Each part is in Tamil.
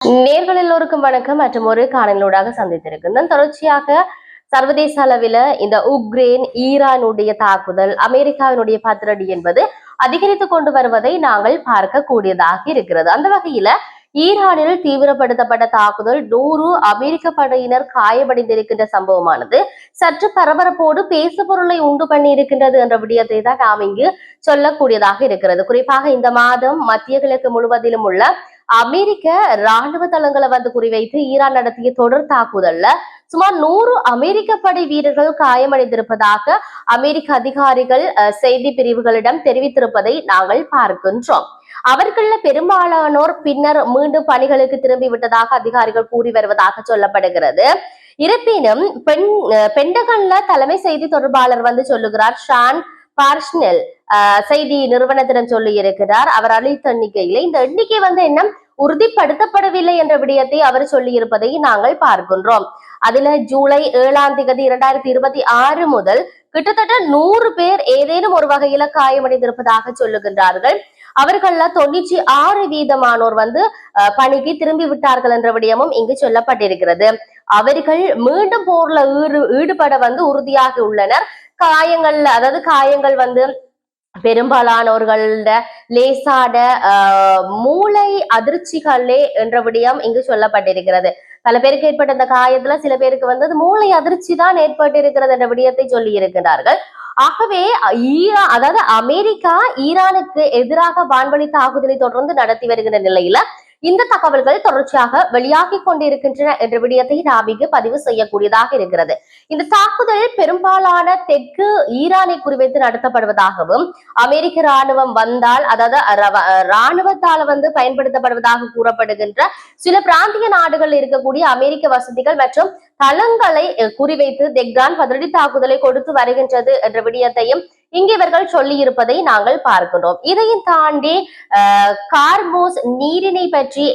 நேர்கள் எல்லோருக்கும் வணக்கம் மற்றும் ஒரு காணொலியூடாக சந்தித்திருக்கின்றோம். தொடர்ச்சியாக சர்வதேச அளவில இந்த உக்ரைன் ஈரானுடைய தாக்குதல் அமெரிக்காவினுடைய பதிலடி என்பது அதிகரித்து கொண்டு வருவதை நாங்கள் பார்க்க கூடியதாக இருக்கிறது. அந்த வகையில ஈரானில் தீவிரப்படுத்தப்பட்ட தாக்குதல் 100 அமெரிக்க படையினர் காயமடைந்திருக்கின்ற சம்பவமானது சற்று பரபரப்போடு பேசுபொருளை உண்டு பண்ணி இருக்கின்றது என்ற விடயத்தை தான் நாம் இங்கு சொல்லக்கூடியதாக இருக்கிறது. குறிப்பாக இந்த மாதம் மத்திய கிழக்கு முழுவதிலும் உள்ள அமெரிக்க ராணுவ தளங்களை வந்து குறிவைத்து ஈரான் நடத்திய தொடர் தாக்குதல்ல சுமார் 100 அமெரிக்க படை வீரர்கள் காயமடைந்திருப்பதாக அமெரிக்க அதிகாரிகள் செய்தி பிரிவுகளிடம் தெரிவித்திருப்பதை நாங்கள் பார்க்கின்றோம். அவர்கள பெரும்பாலானோர் பின்னர் மீண்டும் பணிகளுக்கு திரும்பி விட்டதாக அதிகாரிகள் கூறி வருவதாக சொல்லப்படுகிறது. இருப்பினும் பெண்டகன்ல தலைமை செய்தி தொடர்பாளர் வந்து சொல்லுகிறார், ஷான் பார்ஷ்னெல் செய்தி நிறுவனத்திடம் சொல்லி இருக்கிறார். அவர் அளித்த எண்ணிக்கையில இந்த எண்ணிக்கை வந்து என்ன உறுதிப்படுத்தப்படவில்லை என்ற விடயத்தை அவர் சொல்லி இருப்பதை நாங்கள் பார்க்கின்றோம். அதுல ஜூலை 7ஆம் தேதி 2026 முதல் கிட்டத்தட்ட 100 பேர் ஏதேனும் ஒரு வகையில காயமடைந்திருப்பதாக சொல்லுகின்றார்கள். அவர்கள 96% வந்து பணிக்கு திரும்பி விட்டார்கள் என்ற விடயமும் இங்கு சொல்லப்பட்டிருக்கிறது. அவர்கள் மீண்டும் போர்ல ஈடுபட வந்து உறுதியாக உள்ளனர். காயங்கள் வந்து பெரும்பாலானோர்கள லேசான மூளை அதிர்ச்சிகளே என்ற விடயம் இங்கு சொல்லப்பட்டிருக்கிறது. பல பேருக்கு ஏற்பட்ட இந்த காயத்துல சில பேருக்கு வந்து மூளை அதிர்ச்சி தான் ஏற்பட்டிருக்கிறது என்ற விடயத்தை சொல்லி இருக்கிறார்கள். ஆகவே அமெரிக்கா ஈரானுக்கு எதிராக வான்வழி தாக்குதலை தொடர்ந்து நடத்தி வருகின்ற நிலையில இந்த தகவல்கள் தொடர்ச்சியாக வெளியாகி கொண்டிருக்கின்றன என்ற விடயத்தை நாம் இங்கு பதிவு செய்யக்கூடியதாக இருக்கிறது. இந்த தாக்குதல் பெரும்பாலான தெற்கு ஈரானை குறிவைத்து நடத்தப்படுவதாகவும் அமெரிக்க ராணுவம் வந்தால் ராணுவத்தால வந்து பயன்படுத்தப்படுவதாக கூறப்படுகின்ற சில பிராந்திய நாடுகள் இருக்கக்கூடிய அமெரிக்க வசதிகள் மற்றும் தளங்களை குறிவைத்து தெஹ்ரான் பதிலடி தாக்குதலை கொடுத்து வருகின்றது என்ற விடயத்தையும் இங்கு இவர்கள் சொல்லி இருப்பதை நாங்கள் பார்க்கிறோம். இதையும் தாண்டி கார்மோஸ் நீரினை பற்றி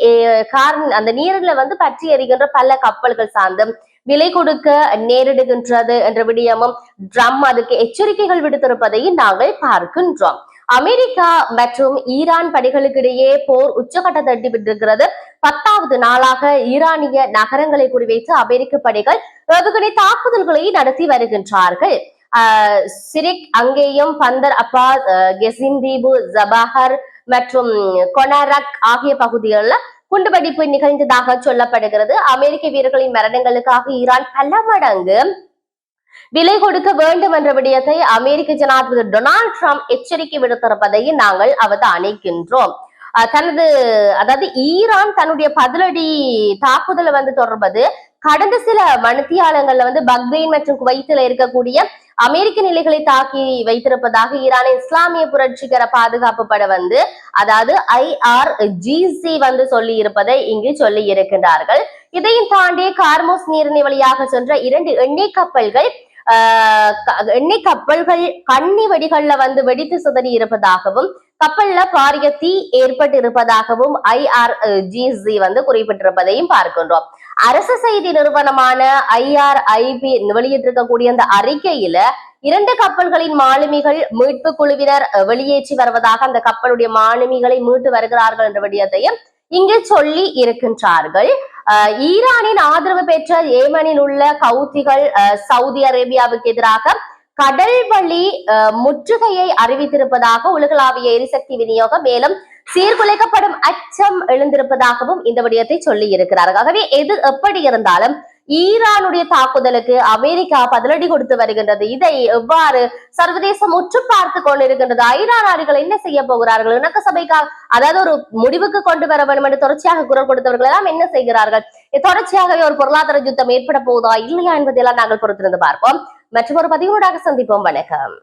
அந்த நீரில் வந்து பற்றி எறிகின்ற பல கப்பல்கள் சார்ந்தும் விலை கொடுக்க நேரிடுகின்றது என்ற விடயமும் ட்ரம்ப் அதுக்கு எச்சரிக்கைகள் விடுத்திருப்பதையும் நாங்கள் பார்க்கின்றோம். அமெரிக்கா மற்றும் ஈரான் படைகளுக்கு இடையே போர் உச்சகட்டத்தை எட்டிவிட்டிருக்கிறது. 10வது நாளாக ஈரானிய நகரங்களை குறிவைத்து அமெரிக்க படைகள் ஏவுகணை தாக்குதல்களை நடத்தி வருகின்றார்கள். சிரிக் அங்கேயும் பந்தர் அப்பாஸ், கெசின் தீபு, ஜபாஹர் மற்றும் கொனாரக் ஆகிய பகுதிகளில் குண்டுவெடிப்பு நிகழ்ந்ததாக சொல்லப்படுகிறது. அமெரிக்க வீரர்களின் மரணங்களுக்காக ஈரான் பல மடங்கு விலை கொடுக்க வேண்டும் என்ற விடயத்தை அமெரிக்க ஜனாதிபதி டொனால்ட் ட்ரம்ப் எச்சரிக்கை விடுத்திருப்பதையும் நாங்கள் அவதானிக்கின்றோம். ஈரான் தன்னுடைய பதிலடி தாக்குதலை வந்து தொடர்பது கடந்த சில மணித்தியாலங்கள்ல வந்து பக்ரைன் மற்றும் குவைத்தில் இருக்கக்கூடிய அமெரிக்க நிலைகளை தாக்கி வைத்திருப்பதாக ஈரான் இஸ்லாமிய புரட்சிகர பாதுகாப்பு படை வந்து IRGC வந்து சொல்லி இருப்பதை இங்கு சொல்லி இருக்கின்றார்கள். இதையும் தாண்டி கார்மோஸ் நீரிணை வழியாக சென்ற 2 எண்ணெய் கப்பல்கள் கண்ணி வெடிகள்ல வந்து வெடித்து சிதறி இருப்பதாகவும் கப்பல்ல பாரிய தீ ஏற்பட்டு இருப்பதாகவும் IRGC வந்து குறிப்பிட்டிருப்பதையும் பார்க்கின்றோம். அரசு செய்தி நிறுவனமான IRIB வெளியிட்டிருக்கக்கூடிய அந்த அறிக்கையில 2 கப்பல்களின் மாலுமிகள் மீட்பு குழுவினர் வெளியேற்றி வருவதாக அந்த கப்பலுடைய மாலுமிகளை மீட்டு வருகிறார்கள் என்ற விடயத்தையும் இங்கு சொல்லி இருக்கின்றார்கள். ஈரானின் ஆதரவு பெற்ற ஏமனில் உள்ள கவுதிகள் சவுதி அரேபியாவுக்கு எதிராக கடல் வழி முற்றுகையை அறிவித்திருப்பதாக உலகளாவிய எரிசக்தி விநியோகம் மேலும் சீர்குலைக்கப்படும் அச்சம் எழுந்திருப்பதாகவும் இந்த விடயத்தை சொல்லி இருக்கிறார்கள். ஆகவே எது எப்படி இருந்தாலும் ஈரானுடைய தாக்குதலுக்கு அமெரிக்கா பதிலடி கொடுத்து வருகின்றது. இதை எவ்வாறு சர்வதேசம் உற்று பார்த்து கொண்டிருக்கின்றது. ஐநா நாடுகள் என்ன செய்ய போகிறார்கள், இணக்க சபைக்காக ஒரு முடிவுக்கு கொண்டு வர வேண்டும் என்று தொடர்ச்சியாக குரல் கொடுத்தவர்கள் எல்லாம் என்ன செய்கிறார்கள், தொடர்ச்சியாகவே ஒரு பொருளாதார யுத்தம் ஏற்பட போவதா இல்லையா என்பதெல்லாம் நாங்கள் பொறுத்திருந்து பார்ப்போம். மற்றும் ஒரு பதிவுடாக சந்திப்போம். வணக்கம்.